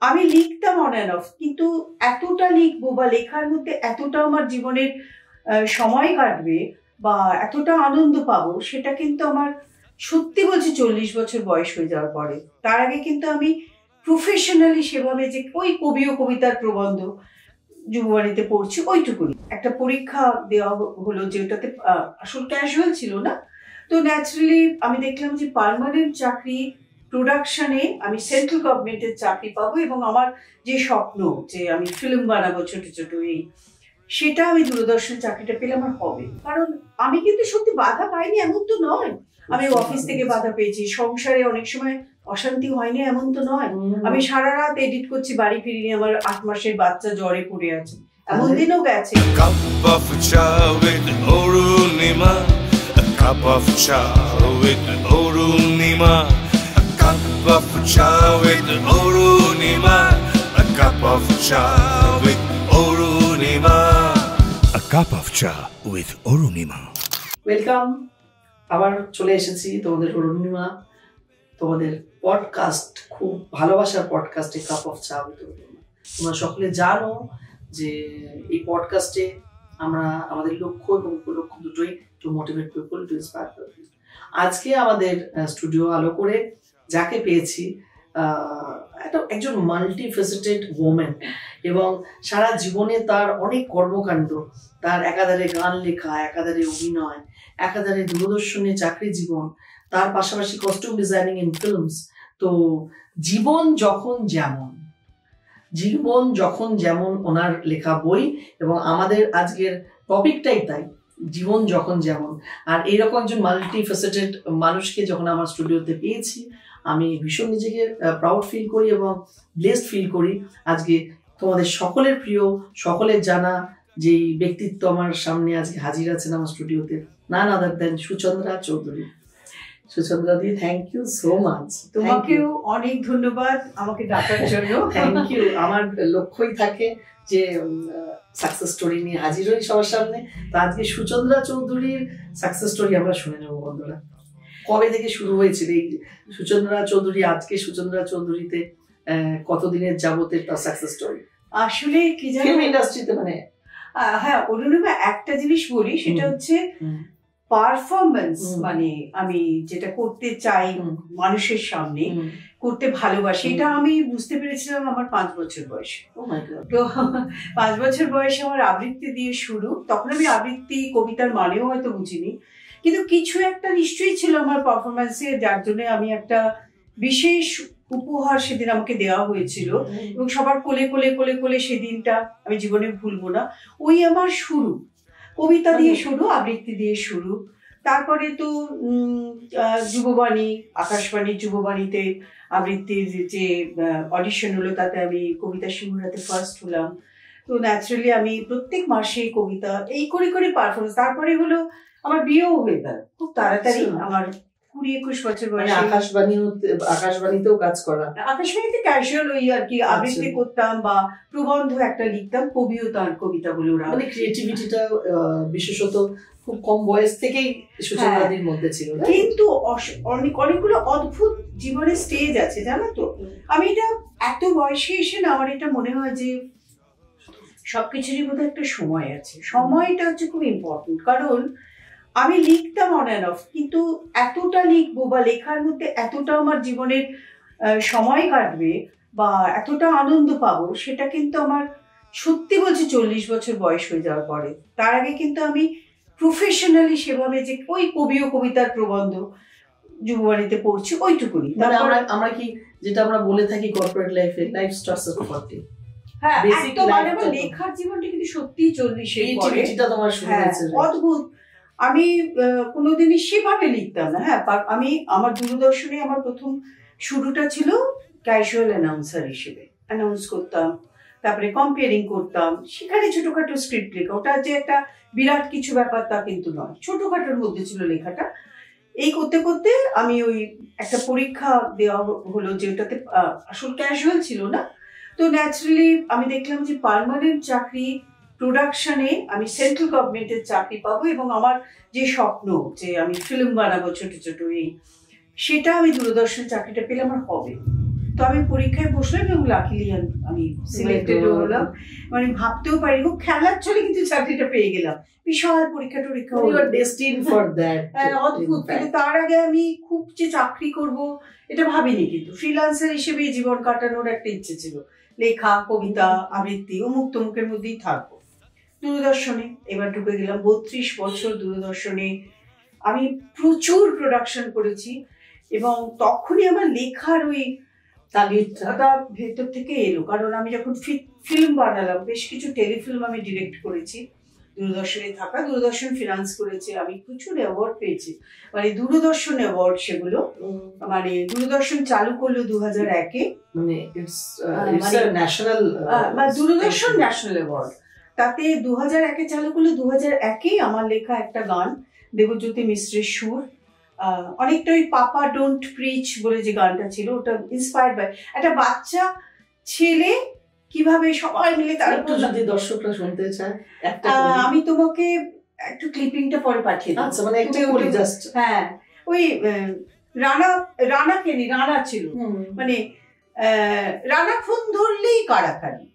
আমি লিখতাম on and of, কিন্তু এতটা লিখবো বা লেখার মধ্যে এতটা আমার জীবনের সময় কাটবে বা এতটা আনন্দ পাবো, সেটা কিন্তু আমার সত্যি বলছি 40 বছর বয়স হয়ে যাওয়ার পরে। তার আগে কিন্তু আমি প্রফেশনালি সেভাবে যে ওই কবি ও কবিতার প্রবন্ধ যুববাণীতে পড়ছি ওইটুকুনি। একটা পরীক্ষা দেওয়া হলো যেটাতে আসল ক্যাজুয়াল ছিল না, তো ন্যাচারালি আমি দেখলাম যে পার্মানেন্ট চাকরি প্রোডাকশনে আমি সেন্ট্রাল গভর্নমেন্টের চাকরি পাবো এবং আমার যে স্বপ্ন যে আমি ফিল্ম বানাবো ছোট ছোট সেটা আমি দূরদর্শন চাকরিটা পেলে আমার হবে। কারণ আমি কিন্তু সত্যি বাধা পাইনি এমন তো নয়, আমি অফিস থেকে বাধা পেয়েছি, সংসারে অনেক সময় অশান্তি হয়নি এমন তো নয়, আমি সারা রাত এডিট করছি বাড়ি ফিরিনি, আমার 8 মাসের বাচ্চা জ্বরে পড়ে আছে, এমন দিনও গেছে। Cup of chai with Orunima, a cup of chai with Orunima, a cup of chai with Orunima, a cup of chai with Orunima, a cup of chai with Orunima. Welcome, আবার চলে এসেছি তোমাদের অরুণিমা, তোমাদের পডকাস্ট, খুব ভালোবাসার পডকাস্টে cup of চা with Arunima. তোমরা সকলে জানো যে এই পডকাস্টে আমরা আমাদের লক্ষ্য এবং উপলক্ষ্য দুটোই two motivate people, to inspire people. আজকে আমাদের স্টুডিও আলো করে যাকে পেয়েছি, একজন মাল্টি ফেসেটেড ওমেন, এবং সারা জীবনে তার অনেক কর্মকাণ্ড, তার একাধারে গান লেখা, একাধারে অভিনয়, একাধারে দূরদর্শনে চাকরি জীবন, তার পাশাপাশি কস্টিউম ডিজাইনিং ইন ফিল্মস। তো জীবন যখন যেমন ওনার লেখা বই, এবং আমাদের আজকের টপিকটাই তাই, জীবন যখন যেমন। আর এইরকম একজন মাল্টি ফেসেটেড মানুষকে যখন আমার স্টুডিওতে পেয়েছি, আমি ভীষণ নিজেকে প্রাউড ফিল করি এবং ব্লেসড ফিল করি। আজকে তোমাদের সকলের প্রিয়, সকলের জানা যেই ব্যক্তিত্ব আমার সামনে আজকে হাজির আছেন আমার স্টুডিওতে, none other than Suchandra Chowdhury. Suchandra দি, থ্যাংক ইউ সো মাচ। তোমাকেও অনেক ধন্যবাদ আমাকে ডাকার জন্য। Thank you. আমার লক্ষ্যই থাকে যে সাকসেস স্টোরি নিয়ে হাজির হই সবার সামনে। তো আজকে সুচন্দ্রা চৌধুরীর সাকসেস স্টোরি আমরা শুনে নেবো বন্ধুরা। কবে থেকে শুরু হয়েছিল এই সুচন্দ্রা চৌধুরী, আজকে সুচন্দ্রা চৌধুরীতে কতদিনের যাবতের তার সাকসেস স্টোরি? আসলে কি জানো, ফিল্ম ইন্ডাস্ট্রিতে মানে হ্যাঁ অরুণিমা, একটা জিনিস বলি, সেটা হচ্ছে পারফরমেন্স। মানে আমি যেটা করতে চাই মানুষের সামনে, করতে ভালোবাসি, এটা আমি বুঝতে পেরেছিলাম আমার 5 বছর বয়সে। তো 5 বছর বয়সে আমার আবৃত্তি দিয়ে শুরু। তখন আমি আবৃত্তি কবিতার মানেও হয়তো বুঝিনি, কিন্তু কিছু একটা নিশ্চয়ই ছিল আমার পারফরমেন্সে, যার জন্য আমি একটা বিশেষ উপহার সেদিন আমাকে দেওয়া হয়েছিল, এবং সবার কোলে কোলে কোলে কোলে সেদিনটা আমি জীবনে ভুলবো না। ওই আমার শুরু, কবিতা দিয়ে শুরু, আবৃত্তি দিয়ে শুরু। তারপরে তো যুববাণী, আকাশবাণীর যুববাণীতে আবৃত্তির যে অডিশন হলো, তাতে আমি কবিতা সিংহরাতে ফার্স্ট হলাম। তো ন্যাচারালি আমি প্রত্যেক মাসে কবিতা এই করে করে পারফরমেন্স। তারপরে হলো আমার বিয়েও হয়ে গেল খুব তাড়াতাড়ি, আমার 20-21 বছর বয়সে। আকাশবাণীতেও কাজ করা? আকাশবাণীতে ক্যাজুয়াল ওই আর কি আবৃত্তি করতাম বা প্রবন্ধ একটা লিখতাম, কবিও তার কবিতাগুলো, মানে ক্রিয়েটিভিটিটা বিশেষত খুব কম বয়স থেকেই সুচন্দ্রাদির মধ্যে ছিল। কিন্তু অনেকগুলো অদ্ভুত জীবনের স্টেজ আছে জানো তো। আমি এটা এত বয়সে এসে না, আমার এটা মনে হয় যে সবকিছুরই বোধহয় একটা সময় আছে। সময়টা হচ্ছে খুব ইম্পর্টেন্ট, কারণ আমি লিখতাম অন অ্যান্ড অফ, কিন্তু এতটা লিখবো বা লেখার মধ্যে এতটা আমার জীবনের সময় কাটবে বা এতটা আনন্দ পাবো, সেটা কিন্তু আমার সত্যি বলছি 40 বছর বয়স হয়ে যাওয়ার পরে। তার আগে কিন্তু আমি প্রফেশনালি সেভাবে যে ওই কবি ও কবিতার প্রবন্ধ যুববাণীতে পড়ছি ওইটুকুনি। আমরা কি যেটা আমরা বলে থাকি কর্পোরেট লাইফে, লাইফ স্টার্টস এট 40। হ্যাঁ, একদম লেখার জীবনটা কিন্তু সত্যি 40-এর পরে তোমার শুরু হয়েছে। অদ্ভুত। আমি কোনোদিনই সেভাবে লিখতাম না। হ্যাঁ, আমি আমার দূরদর্শনে আমার প্রথম শুরুটা ছিল ক্যাজুয়াল অ্যানাউন্সার হিসেবে, অ্যানাউন্স করতাম, তারপরে কম্পেয়ারিং করতাম, সেখানে ছোটখাটো স্ক্রিপ্ট লেখা। ওটা যে একটা বিরাট কিছু ব্যাপার তা কিন্তু নয়, ছোটখাটোর মধ্যে ছিল লেখাটা। এই করতে করতে আমি ওই একটা পরীক্ষা দেওয়া হলো যেটাতে আসল ক্যাজুয়াল ছিল না, তো ন্যাচারালি আমি দেখলাম যে পার্মানেন্ট চাকরি প্রোডাকশনে আমি সেন্ট্রাল গভর্নমেন্টের চাকরি পাবো এবং আমার যে স্বপ্ন যে আমি ফিল্ম বানাবো ছোট ছোট সেটা আমি দূরদর্শন চাকরিটা পেলে আমার হবে। তো আমি পরীক্ষায় বসলাম এবং লাকিলি আমি সিলেক্টেড হলাম, মানে ভাবতেও পারি খুব খেলার চলে কিন্তু চাকরিটা পেয়ে গেলাম। বিশাল পরীক্ষা টরীক্ষা, অদ্ভুত। কিন্তু তার আগে আমি খুব যে চাকরি করব এটা ভাবিনি, কিন্তু ফ্রিল্যান্সার হিসেবে জীবন কাটানোর একটা ইচ্ছে ছিল, লেখা, কবিতা, আবৃত্তি ও মুখের মধ্যেই থাকবো। দূরদর্শনে এবার ঢুকে গেলাম, 32 বছর দূরদর্শনে আমি প্রচুর প্রোডাকশন করেছি এবং তখনই আমার লেখার ওই তাগিদটা ভেতর থেকে এলো। কারণ আমি যখন ফিল্ম বানালাম, বেশ কিছু টেলিফিল্ম আমি ডিরেক্ট করেছি দূরদর্শনে থাকা, দূরদর্শন ফিনান্স করেছে, আমি প্রচুর অ্যাওয়ার্ড পেয়েছি, মানে দূরদর্শন অ্যাওয়ার্ড। সেগুলো মানে দূরদর্শন চালু করলো 2001-এ, মানে দূরদর্শন ন্যাশনাল অ্যাওয়ার্ড। তাতে 2001-এ চালু করলো, 2001-এই আমার লেখা একটা গান, দেবজ্যোতি মিশ্রের সুর, অনেকটা ওই পাপা ডোন্ট প্রিচ বলে যে গানটা ছিল, ওটা ইন্সপায়ার্ড বাই একটা বাচ্চা ছেলে কিভাবে সবাই মিলে তার। একটু যদি দর্শকরা শুনতে চায়, আমি তোমাকে একটু ক্লিপিংটা পরে পাঠিয়ে দিই। আচ্ছা, মানে একটা বলি জাস্ট। হ্যাঁ, ওই রানা ছিল, মানে রানা ফোন ধরলেই কাড়াকাড়ি,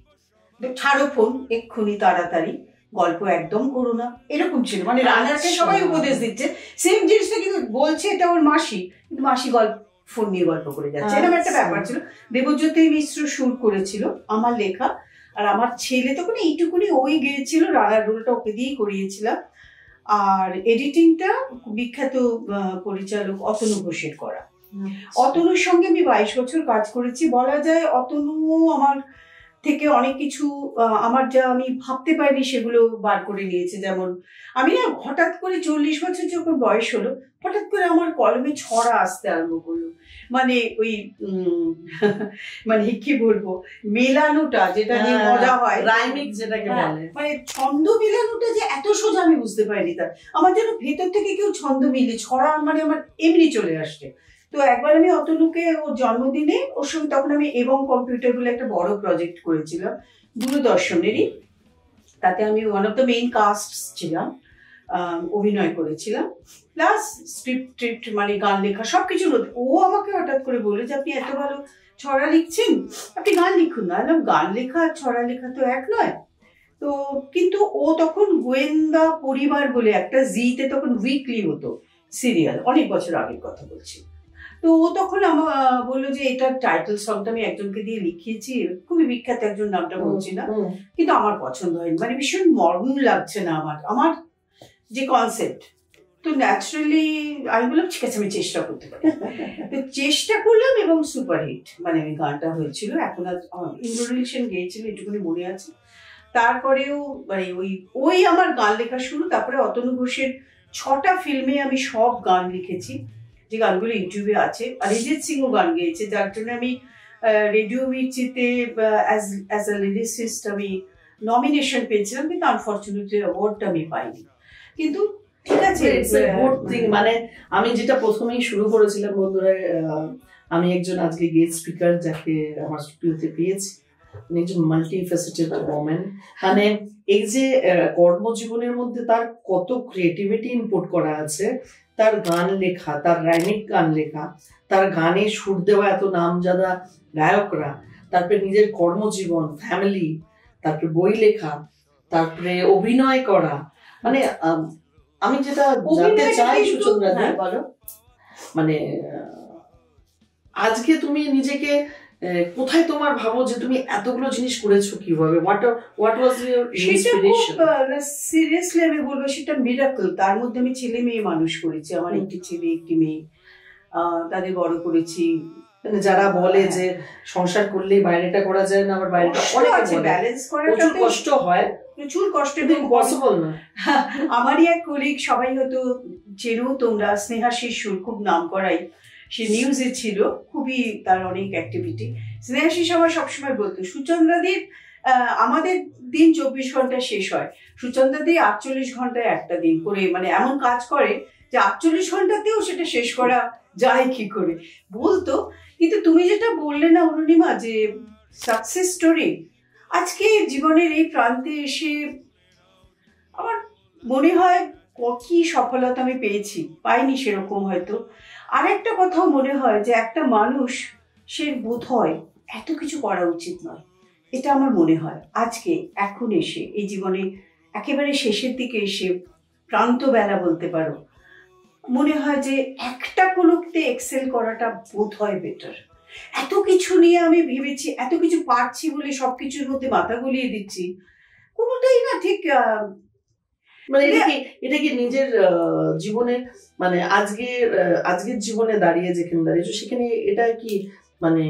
ছাড়ো ফোন এক্ষুনি তাড়াতাড়ি, গল্প একদম করো না, এরকম ছিল। মানে রানাকে সবাই উপদেশ দিচ্ছে, সেম জিনিসটা কিন্তু বলছে এটা ওর মাসি, কিন্তু মাসি ফোন নিয়ে গল্প করে যাচ্ছে, এরকম একটা ব্যাপার ছিল। দেবজ্যোতি মিশ্র সুর করেছিল আমার লেখা, আর আমার ছেলে তখন এইটুকুনি ওই গেয়েছিল, রানার রোলটা ওকে দিয়েই করিয়েছিলাম। আর এডিটিংটা বিখ্যাত পরিচালক অতনু ঘোষের করা। অতনুর সঙ্গে আমি 22 বছর কাজ করেছি। বলা যায় অতনু আমার থেকে অনেক কিছু, আমার যা আমি ভাবতে পারিনি সেগুলো বার করে নিয়েছে। যেমন আমি না হঠাৎ করে 40 বছর যখন বয়স হলো, হঠাৎ করে আমার কলমে ছড়া আসতে আরম্ভ করলো। মানে ওই মানে কি বলবো, মেলানোটা যেটা নিয়ে মজা হয়, রাইমিং যেটাকে বলে, মানে ছন্দ মেলানোটা যে এত সোজা আমি বুঝতে পারিনি। তার আমার যেন ভেতর থেকে কেউ ছন্দ মিলে ছড়া, মানে আমার এমনি চলে আসছে। তো একবার আমি অতনুকে ওর জন্মদিনে ওর সঙ্গে, তখন আমি এবং কম্পিউটার বলে একটা বড় প্রজেক্ট করেছিলাম দূরদর্শনেরই, তাতে আমি one of the main cast ছিলাম, অভিনয় করেছিলাম, প্লাস স্ক্রিপ্ট মানে গান লেখা সবকিছু। ও আমাকে হঠাৎ করে বলে যে আপনি এত ভালো ছড়া লিখছেন, আপনি গান লিখুন না। গান লেখা আর ছড়া লেখা তো এক নয়। তো কিন্তু ও তখন গোয়েন্দা পরিবার বলে একটা জিতে তখন উইকলি হতো সিরিয়াল, অনেক বছর আগের কথা বলছি। তো ও তখন আমার বললো যে এটা টাইটেল সংটা আমি একজনকে দিয়ে লিখিয়েছি, খুবই বিখ্যাত একজন, নামটা বলছি না, কিন্তু আমার পছন্দ হয়নি, মানে ভীষণ মডার্ন লাগছে না আমার যে কনসেপ্ট। তো ন্যাচারালি আমি বললাম ঠিক আছে আমি চেষ্টা করতে পারি। তো চেষ্টা করলাম এবং সুপারহিট, মানে ওই গানটা হয়েছিল। এখন আর ইন্দ্রনীল সেন গেয়েছিল এটুকুনি মনে আছে। তারপরেও মানে ওই আমার গান লেখা শুরু। তারপরে অতনু ঘোষের 6টা ফিল্মে আমি সব গান লিখেছি, যে গানগুলো ইউটিউবে আছে। অরিজিৎ সিংও গান গেয়েছে, যার জন্য আমি রেডিও মির্চিতে অ্যাজ আ লিরিসিস্ট আমি নমিনেশন পেয়েছিলাম, কিন্তু আনফর্চুনেটলি অ্যাওয়ার্ডটা আমি পাইনি। কিন্তু ঠিক আছে, মানে আমি যেটা প্রথমেই শুরু করেছিলাম বন্ধুরা, আমি একজন আজকে গেস্ট স্পিকার যাকে আমার স্টুডিওতে পেয়েছি, উনি একজন মাল্টিফেসেটেড ওম্যান। মানে এই যে কর্মজীবনের মধ্যে তার কত ক্রিয়েটিভিটি ইনপুট করা আছে, তার গান লেখা, তার রাইমিক গান লেখা, তার গানে সুর দেওয়া এত নামজাদা গায়করা, তারপরে নিজের কর্মজীবন, ফ্যামিলি, তারপরে বই লেখা, তারপরে অভিনয় করা। মানে আমি যেটা জানতে চাই সুচন্দ্রা, মানে আজকে তুমি নিজেকে কোথায় তোমার ভাবো যে তুমি এতগুলো জিনিস করেছো কিভাবে? What was your inspiration? Seriously আমি বলবো সেটা মিরাকল। তার মধ্যে আমি ছেলে মেয়ে মানুষ করেছি, আমার একটি ছেলে একটি মেয়ে, তাদের বড় করেছি। যারা বলে যে সংসার করলেই বাইরেটা করা যায় না, আবার বাইরেটা অনেক আছে, ব্যালেন্স করাটা প্রচুর কষ্ট হয়, প্রচুর কষ্ট, পসিবল না। আমারই এক কলিগ, সবাই হয়তো চেনো তোমরা, স্নেহাশিস সুর, খুব নাম করাই, সে নিউজে ছিল, খুবই তার অনেক অ্যাক্টিভিটি। স্নেহাশিস আমার সবসময় বলতো সুচন্দ্রাদির আমাদের দিন 24 ঘন্টা শেষ হয়, সুচন্দ্রাদি 48 ঘন্টায় একটা দিন করে, মানে এমন কাজ করে যে 48 ঘন্টাতেও সেটা শেষ করা যায় কি করে বলতো। কিন্তু তুমি যেটা বললে না অরুণিমা, যে সাকসেস স্টোরি, আজকে জীবনের এই প্রান্তে এসে আমার মনে হয় কি সফলতা আমি পেয়েছি, পাইনি সেরকম হয়তো। আর একটা কথাও মনে হয় যে একটা মানুষ সে বোধ হয় এত কিছু করা উচিত নয়। এটা আমার মনে হয় আজকে এখন এসে এই জীবনে একেবারে শেষের দিকে এসে প্রান্ত বেলা বলতে পারো, মনে হয় যে একটা কোনোতে এক্সেল করাটা বোধ হয় বেটার। এত কিছু নিয়ে আমি ভেবেছি, এত কিছু পারছি বলে সবকিছুর মধ্যে মাথা গলিয়ে দিচ্ছি, কোনোটাই না ঠিক। মানে এটা কি নিজের জীবনে মানে আজকের জীবনে দাঁড়িয়ে যেখানে দাঁড়িয়েছো সেখানে এটা কি মানে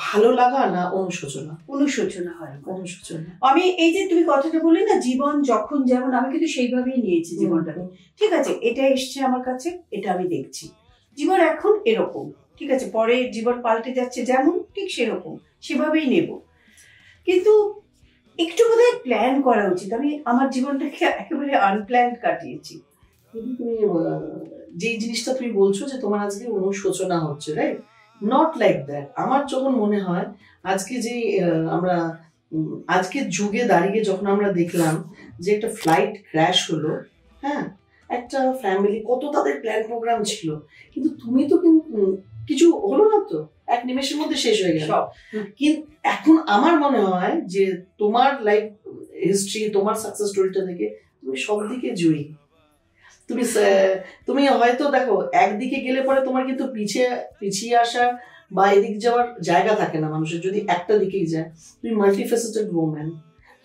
ভালো লাগা না অনুশোচনা? অনুশোচনা হয়, অনুশোচনা। আমি এই যে তুমি কথাটা বললে না, জীবন যখন যেমন, আমি কিন্তু সেইভাবেই নিয়েছি জীবনটাকে। ঠিক আছে, এটা এসছে আমার কাছে, এটা আমি দেখছি, জীবন এখন এরকম, ঠিক আছে, পরে জীবন পাল্টে যাচ্ছে যেমন, ঠিক সেরকম সেভাবেই নেব। কিন্তু একটু বোধহয় প্ল্যান করা উচিত। আমি আমার জীবনটাকে একেবারে আনপ্ল্যান্ড কাটিয়েছি। তুমি যে জিনিসটা তুমি বলছো যে তোমার আজকে অনুশোচনা হচ্ছে, রাইট? Not like that. আমার যখন মনে হয় আজকে যে আমরা আজকের যুগে দাঁড়িয়ে যখন আমরা দেখলাম যে একটা ফ্লাইট ক্র্যাশ হলো, হ্যাঁ, একটা ফ্যামিলি কত তাদের প্ল্যান প্রোগ্রাম ছিল, কিন্তু তুমি তো কিছু হলো না, তো এক নিমেষের মধ্যে শেষ হয়ে গেল। কিন্তু এখন আমার মনে হয় যে তোমার লাইফ হিস্ট্রি, তোমার সাকসেস স্টোরিটা দেখে তুমি সব দিকে জয়ী। তুমি হয়তো দেখো একদিকে গেলে পরে তোমার কিন্তু পিছিয়ে আসা বা এদিক যাওয়ার জায়গা থাকে না মানুষের, যদি একটা দিকেই যায়। তুমি মাল্টিফেসেটেড ওম্যান,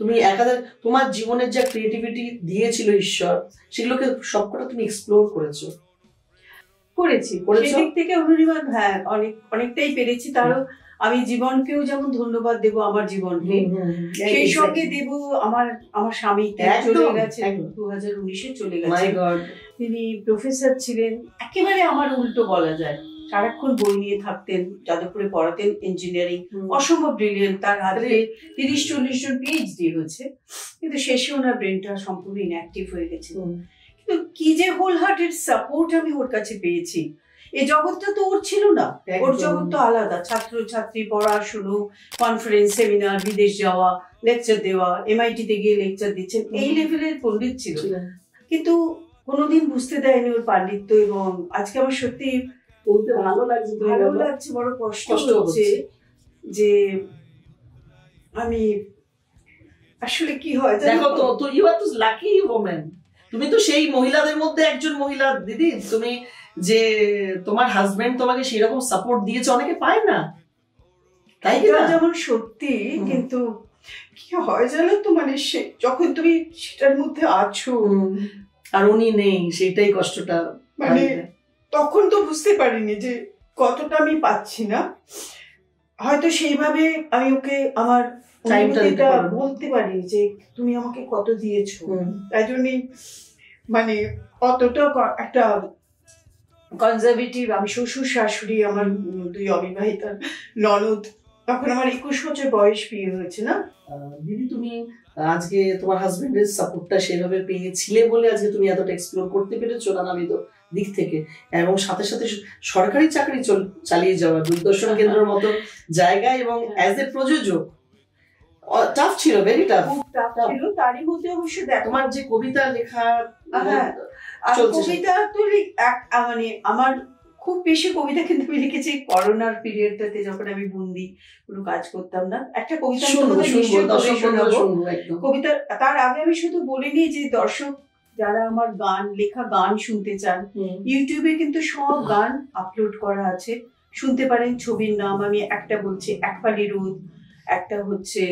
তুমি একাধারে তোমার জীবনের যা ক্রিয়েটিভিটি দিয়েছিল ঈশ্বর, সেগুলোকে সবকটা তুমি এক্সপ্লোর করেছি। সেদিক থেকে অনুনিমা, হ্যাঁ, অনেকটাই পেরেছি। তারও আমি জীবনকেও যেমন ধন্যবাদ দেব, আমার জীবনকে সেই সঙ্গে দেব আমার স্বামী চলে গেছে, 2019-এ চলে গেছে। তিনি প্রফেসর ছিলেন, একেবারে আমার উল্টো বলা যায়, সারাক্ষণ বই নিয়ে থাকতেন, যাদবপুরে পড়াতেন ইঞ্জিনিয়ারিং, অসম্ভব ব্রিলিয়েন্ট। তার হাতে 30-40 জন পিএইচডি হয়েছে, কিন্তু শেষে ওনার ব্রেনটা সম্পূর্ণ ইনঅ্যাক্টিভ হয়ে গেছে। কিন্তু কি যে হোল হার্টেড সাপোর্ট আমি ওর কাছে পেয়েছি। এই জগৎটা তো ওর ছিল না, ওর জগৎ তো আলাদা। ছাত্র ছাত্রী, পড়াশুনো, কনফারেন্স, সেমিনার, বিদেশ যাওয়া, লেকচার দেওয়া, MIT-তে গিয়ে লেকচার দিচ্ছেন, এই লেভেলের পণ্ডিত ছিল। কিন্তু কোনোদিন বুঝতে দেয়নি ওর পাণ্ডিত্য। এবং আজকে আমার সত্যি বলতে ভালো লাগছে, বড় কষ্ট হচ্ছে যে আমি আসলে কি হয় দেখো তো ইউ আর তো লাকি ওম্যান। তুমি তো সেই মহিলাদের মধ্যে একজন মহিলা দিদি। তুমি যে তোমার হাজবেন্ড তোমাকে সেরকম সাপোর্ট দিয়েছে, অনেকে পায় না, তাই না? যেমন সত্যি, কিন্তু কি হয় জানো তো, মানে যখন তুমি সেটার মধ্যে আছো আর উনি নেই, সেটাই কষ্টটা। মানে তখন তো বুঝতে পারিনি যে কতটা আমি পাচ্ছি না। হয়তো সেইভাবে আমি ওকে আমার টাইমটা বলতে পারি যে তুমি আমাকে কত দিয়েছো। তাই জন্যই মানে অতটা একটা কনজারভেটিভ। আমি শ্বশুর শাশুড়ি, আমার 2 অবিবাহিতা ননদ, তখন আমার 21 বছর বয়স, বিয়ে হয়েছে না। দিদি তুমি আজকে তোমার হাজবেন্ডের সাপোর্টটা সেভাবে পেয়েছিলে বলে আজকে তুমি এতটা এক্সপ্লোর করতে পেরেছো নানাবিধ দিক থেকে, এবং সাথে সাথে সরকারি চাকরি চালিয়ে যাওয়া, দূরদর্শন কেন্দ্রের মতো জায়গায়, এবং অ্যাজ এ প্রযোজক টাফ ছিল, ভেরি টাফ ছিল। তারই মধ্যে অবশ্য তোমার যে কবিতা লেখা, কবিতা তো মানে আমার খুব বেশি কবিতা কিন্তু আমি লিখেছি করোনার পিরিয়ডটাতে, যখন আমি বন্দি, কোনো কাজ করতাম না। একটা কবিতা কবিতা তার আগে আমি শুধু বলিনি যে দর্শক যারা আমার লেখা গান শুনতে চান, ইউটিউবে কিন্তু সব গান আপলোড করা আছে, শুনতে পারেন। ছবির নাম আমি একটা বলছি, একপালি রোদ, একটা হচ্ছে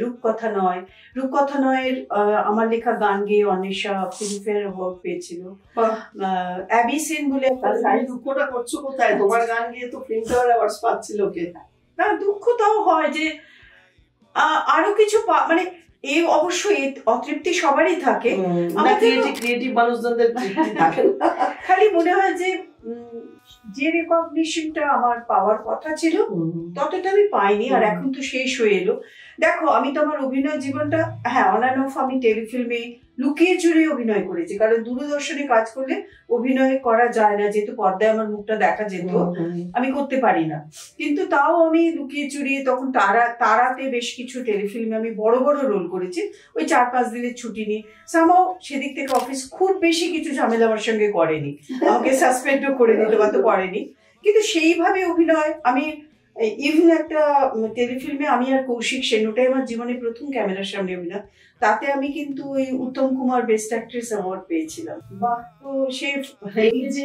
রূপকথা নয়। রূপকথা নয়ের আমার লেখা গান গেয়ে অন্বেষা ফিল্মফেয়ার অ্যাওয়ার্ড পেয়েছিল। অ্যাবি সেন বলে দুঃখটা করছো কোথায়? তোমার গান গিয়ে তো ফিল্মফেয়ার অ্যাওয়ার্ড পাচ্ছিল কে? না, দুঃখ তাও হয় যে আরো কিছু মানে এই অবশ্যই অতৃপ্তি সবারই থাকে, ক্রিয়েটিভ মানুষজনদের থাকে। খালি মনে হয় যে যে রেকগনিশনটা আমার পাওয়ার কথা ছিল ততটা আমি পাইনি, আর এখন তো শেষ হয়ে এলো। দেখো, আমি তো আমার অভিনয় জীবনটা, হ্যাঁ, অন অ্যান্ড অফ আমি টেলিফিল্মে লুকিয়ে চুরিয়ে অভিনয় করেছি, কারণ দূরদর্শনে কাজ করলে অভিনয় করা যায় না, যেহেতু পর্দায় আমার মুখটা দেখা যেত, আমি করতে পারি না। কিন্তু তাও আমি লুকিয়ে চুরিয়ে, তখন তারাতে বেশ কিছু টেলিফিল্মে আমি বড় বড় রোল করেছি, ওই 4-5 দিনের ছুটি নিয়ে। সামহাও সেদিক থেকে অফিস খুব বেশি কিছু ঝামেলা আমার সঙ্গে করেনি, আমাকে সাসপেন্ডও করে দিতে পারতো, করেনি। কিন্তু সেইভাবে অভিনয় আমি ইভেন একটা টেলিফিল্মে আমি আর কৌশিক সেন, ওটাই আমার জীবনে প্রথম ক্যামেরার সামনে অভিনয়, তাতে আমি কিন্তু ওই Uttam Kumar best actress award পেয়েছিলাম। বাহ। তো সে এই যে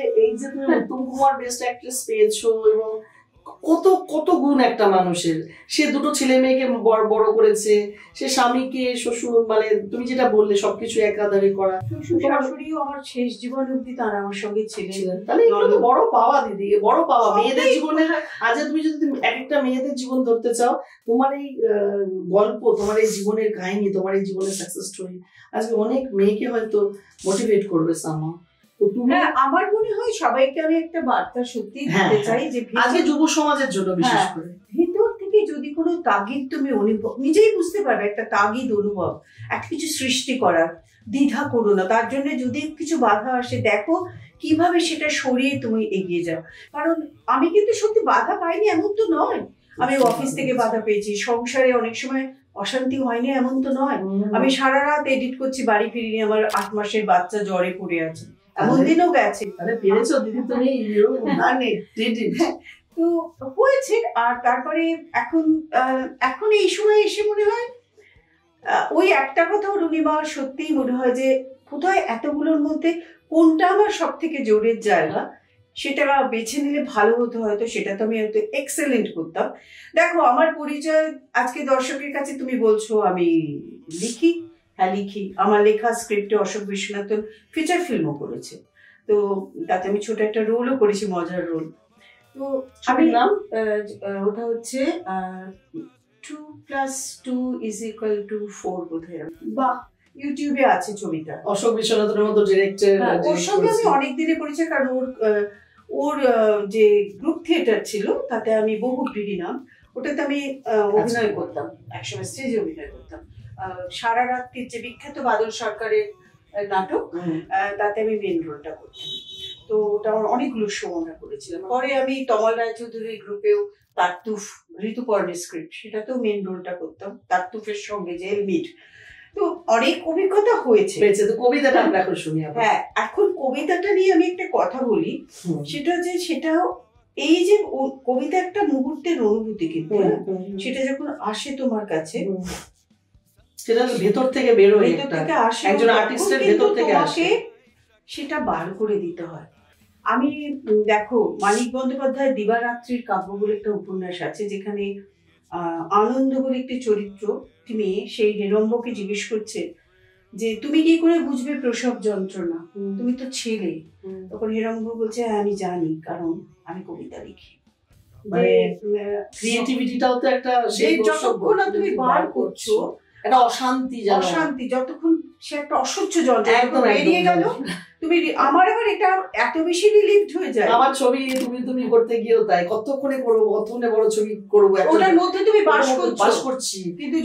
তুমি উত্তম কুমার বেস্ট অ্যাক্ট্রেস পেয়েছো, এবং কত কত গুণ একটা মানুষের। সে দুটো ছেলে মেয়েকে বড় করেছে, সে স্বামীকে শ্বশুর, মানে তুমি যেটা বললে সবকিছু একাধারে করা। শাশুড়িও আমার শেষ জীবন অব্দি তারা আমার সঙ্গে ছিলেন। তাহলে এগুলো তো বড় পাওয়া দিদি, বড় পাওয়া মেয়েদের জীবনে। আজ তুমি যদি এক একটা মেয়েদের জীবন ধরতে চাও, তোমার এই গল্প, তোমার এই জীবনের কাহিনী, তোমার এই জীবনের সাকসেস স্টোরি আজকে অনেক মেয়েকে হয়তো মোটিভেট করবে সামা। আমার মনে হয় সবাইকে আমি একটা বার্তা সত্যি দিতে চাই যে আজকে যুব সমাজের জন্য বিশেষ করে ভিতর থেকে যদি কোনো তাগিদ তুমি অনুভব, নিজেই বুঝতে পারবে একটা তাগিদ অনুভব, একটা কিছু সৃষ্টি করার, দ্বিধা করো না। তার জন্য যদি কিছু বাধা আসে, দেখো কিভাবে সেটা সরিয়ে তুমি এগিয়ে যাও। কারণ আমি কিন্তু সত্যি বাধা পাইনি এমন তো নয়। আমি অফিস থেকে বাধা পেয়েছি, সংসারে অনেক সময় অশান্তি হয়নি এমন তো নয়। আমি সারা রাত এডিট করছি, বাড়ি ফিরিনি, আমার 8 মাসের বাচ্চা জ্বরে পড়ে আছে, এমন দিনও গেছে। পেরেছো দিদি তুমি, তো হয়েছে। আর তারপরে এখন এই সময় এসে মনে হয় ওই একটা কথা অরুণিমা, সত্যিই মনে হয় যে কোথায় এতগুলোর মধ্যে কোনটা আমার সব থেকে জোরের জায়গা, সেটা বেছে নিলে ভালো হতো হয়তো। সেটা তো আমি হয়তো এক্সেলেন্ট করতাম। দেখো আমার পরিচয় আজকে দর্শকের কাছে, তুমি বলছো আমি লিখি, হ্যাঁ লিখি। আমার লেখা স্ক্রিপ্টে অশোক বিশ্বনাথন ফিচার ফিল্মও করেছে, তো তাতে আমি ছোট একটা রোলও করেছি, মজার রোল। তো আমি ওটা হচ্ছে 2+2=4 বোধহয়। বাহ, ইউটিউবে আছে ছবিটা। অশোক বিশ্বনাথনের মতো ডিরেক্টর, ওর সঙ্গে আমি অনেক দিনে পরিচয়, কারণ ওর যে গ্রুপ থিয়েটার ছিল তাতে আমি বহু ফিরি নাম, ওটাতে আমি অভিনয় করতাম, একসময় স্টেজে অভিনয় করতাম। সারা রাত্রির যে বিখ্যাত বাদল সরকারের নাটক, তাতে আমি মেন রোলটা করতাম। তো ওটা আমার অনেকগুলো শো আমরা করেছিলাম। পরে আমি তমাল রায়চৌধুরীর গ্রুপেও তারতুফ, ঋতুপর্ণের স্ক্রিপ্ট, সেটাতেও মেন রোলটা করতাম তারতুফের সঙ্গে, যে এলমির। তো অনেক অভিজ্ঞতা হয়েছে। তো কবিতাটা আমরা এখন শুনি। হ্যাঁ, এখন কবিতাটা নিয়ে আমি একটা কথা বলি, সেটা যে সেটাও এই যে কবিতা একটা মুহূর্তের অনুভূতি, কিন্তু সেটা যখন আসে তোমার কাছে, সেটা ভেতর থেকে বেরোয়, ভেতর থেকে আসে, একজন আর্টিস্টের ভেতর থেকে আসে, সেটা বার করে দিতে হয়। আমি দেখো, মানিক বন্দ্যোপাধ্যায় দিবারাত্রির কাব্য বলে একটা উপন্যাস আছে, যেখানে আনন্দ বলে একটি চরিত্র, তুমি সেই হেরম্বকে জিজ্ঞেস করছে যে তুমি কি করে বুঝবে প্রসব যন্ত্রণা, তুমি তো ছেলে। তখন হেরম্ব বলছে, হ্যাঁ আমি জানি, কারণ আমি কবিতা লিখি। ক্রিয়েটিভিটিটাও তো একটা, যতক্ষণ না তুমি বার করছো একটা অশান্তি, যতক্ষণ সে একটা অসহ্য যন্ত্রণা বেরিয়ে গেল, তুমি আমার আবার এটা এত বেশি রিলিফড হয়ে যায়। আমার ছবি তুমি করতে গিয়েও তাই, কতক্ষণে করবো, কতক্ষণে বড় ছবি করবো, ওটার মধ্যে তুমি বাস করছি, কিন্তু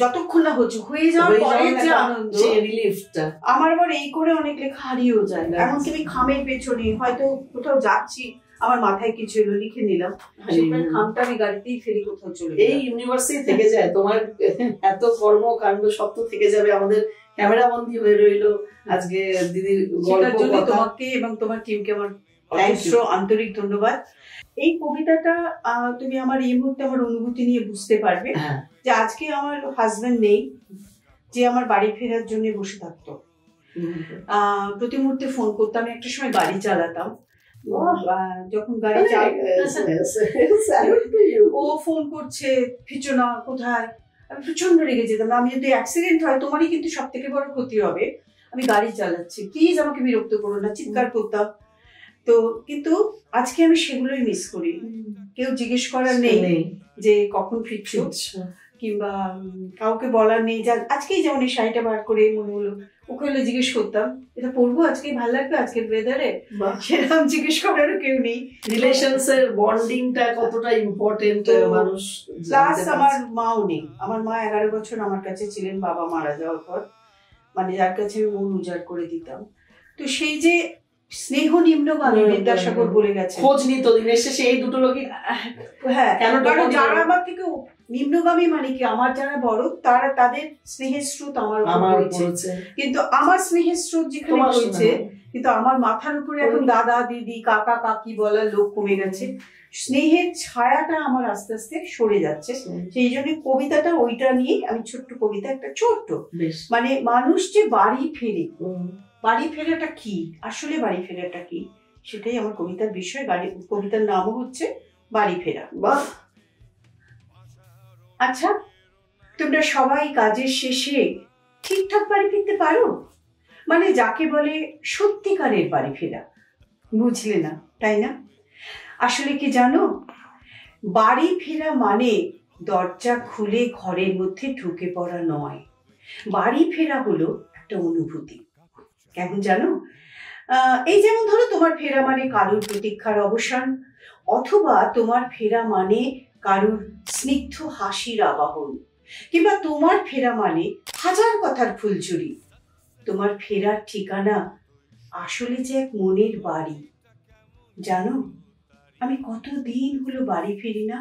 যতক্ষণ না হয়ে যাওয়ার পরে যে আনন্দ, সেই রিলিফটা, আমার আবার এই করে অনেক লেখা হারিয়েও যায়। এমনকি আমি খামের পেছনে হয়তো কোথাও যাচ্ছি, আমার মাথায় কিছু এলো, লিখে নিলাম, খামটা আমি গাড়িতেই ফেলি, কোথাও চলে এই ইউনিভার্সিটি থেকে যায়। তোমার এত কর্মকাণ্ড সব তো থেকে যাবে, আমাদের ক্যামেরা বন্দী হয়ে রইলো আজকে দিদির গল্প। তোমাকে এবং তোমার টিমকে আমার আন্তরিক ধন্যবাদ। এই কবিতাটা তুমি আমার এই মুহূর্তে আমার অনুভূতি নিয়ে বুঝতে পারবে, যে আজকে আমার হাজবেন্ড নেই, যে আমার বাড়ি ফেরার জন্য বসে থাকতো, প্রতি মুহূর্তে ফোন করতাম। একটা সময় গাড়ি চালাতাম, যখন গাড়ি ও ফোন করছে, ফিরছো না কোথায়, আমি প্রচন্ড রেগে যেতাম। আমি যদি অ্যাক্সিডেন্ট হয়, তোমারই কিন্তু সব থেকে বড় ক্ষতি হবে, আমি গাড়ি চালাচ্ছি, প্লিজ আমাকে বিরক্ত করো না, চিৎকার করতাম। তো কিন্তু আজকে আমি সেগুলোই মিস করি। কেউ জিজ্ঞেস করার নেই যে কখন ফিরছো, কিংবা কাউকে বলার নেই। আজকেই যেমন এই শাড়িটা বার করে মনে হলো, ওকে হলে জিজ্ঞেস করতাম এটা পরবো আজকে, ভালো লাগবে আজকের ওয়েদারে, সেরকম জিজ্ঞেস করারও কেউ নেই। রিলেশনস এর বন্ডিংটা কতটা ইম্পর্টেন্ট মানুষ। প্লাস আমার মাও নেই, আমার মা 11 বছর আমার কাছে ছিলেন বাবা মারা যাওয়ার পর, মানে যার কাছে আমি মন উজাড় করে দিতাম। তো সেই যে স্নেহ নিম্নগামী বিদ্যাসাগর বলে গেছে। খোঁজ নিত দিনের শেষে এই দুটো লোকই। হ্যাঁ, কেন? কারণ যারা আমার থেকে নিম্নগামী মানে কি, আমার যারা বড় তারা তাদের স্নেহের স্রোত আমার হয়েছে, কিন্তু আমার স্নেহের স্রোত যেখানে হয়েছে, কিন্তু আমার মাথার উপরে এখন দাদা দিদি কাকা কাকি বলার লোক কমে গেছে, স্নেহের ছায়াটা আমার আস্তে আস্তে সরে যাচ্ছে। সেই জন্য কবিতাটা ওইটা নিয়ে আমি ছোট্ট কবিতা, একটা ছোট্ট, মানে মানুষ যে বাড়ি ফেরে, বাড়ি ফেরাটা কি, আসলে বাড়ি ফেরাটা কি, সেটাই আমার কবিতার বিষয়। কবিতার নামও হচ্ছে বাড়ি ফেরা। বাহ। আচ্ছা, তোমরা সবাই কাজের শেষে ঠিকঠাক বাড়ি ফিরতে পারো? মানে যাকে বলে সত্যিকারের বাড়ি ফেরা, বুঝলে না তাই না? আসলে কি জানো, বাড়ি ফেরা মানে দরজা খুলে ঘরের মধ্যে ঢুকে পড়া নয়। বাড়ি ফেরা হলো একটা অনুভূতি। কেমন জানো, এই যেমন ধরো তোমার ফেরা মানে কারুর প্রতীক্ষার অবসান, অথবা তোমার ফেরা মানে কারুর স্নিগ্ধ হাসির আবাহন, কিংবা তোমার ফেরা মানে হাজার কথার ফুলঝুরি। তোমার ফেরার ঠিকানা আসলে যে এক মনের বাড়ি। জানো, আমি কতদিন হলো বাড়ি ফিরি না।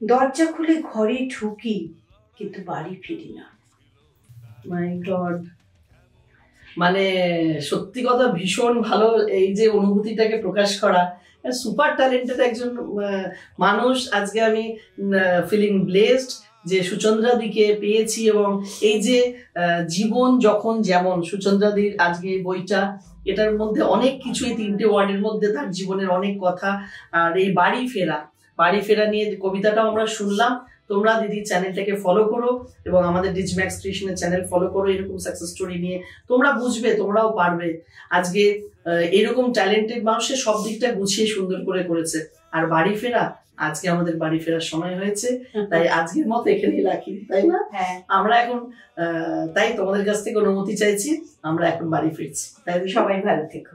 দরজা খুলে ঘরে ঢুকি, কিন্তু বাড়ি ফিরি না। মাই গড, মানে সত্যি কথা ভীষণ ভালো এই যে অনুভূতিটাকে প্রকাশ করা। সুপার ট্যালেন্টেড একজন মানুষ। আজকে আমি ফিলিং ব্লেসড যে সুচন্দ্রাদিকে পেয়েছি, এবং এই যে জীবন যখন যেমন, সুচন্দ্রাদির আজকে বইটা, এটার মধ্যে অনেক কিছু, এই 3টে ওয়ার্ডের মধ্যে তার জীবনের অনেক কথা। আর এই বাড়ি ফেরা নিয়ে কবিতাটাও আমরা শুনলাম। তোমরা দিদি চ্যানেলটাকে ফলো করো এবং আমাদের ডিজম্যাক্স ক্রিয়েশনের চ্যানেল ফলো করো। এরকম সাকসেস স্টোরি নিয়ে তোমরা বুঝবে, তোমরাও পারবে। আজকে এরকম ট্যালেন্টেড মানুষের সব দিকটা গুছিয়ে সুন্দর করে করেছে। আর বাড়ি ফেরা, আজকে আমাদের বাড়ি ফেরার সময় হয়েছে, তাই আজকের মতো এখানেই রাখি, তাই না? আমরা এখন তাই তোমাদের কাছ থেকে অনুমতি চাইছি, আমরা এখন বাড়ি ফিরছি। তাই সবাই ভালো থেকো।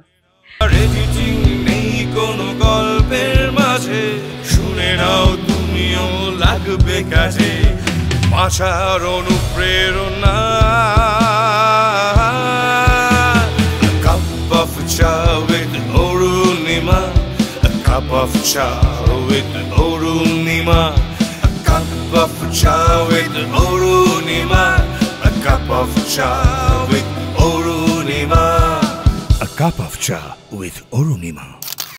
নেই কোনো গল্পের মাঝে, শুনে নাও তুমিও লাগবে কাজে, বাঁচার অনুপ্রেরণা। A cup of chai with Orunima, a cup of chai with Orunima, a cup of chai with Orunima, a cup of chai with Orunima, a cup of chai with Orunima.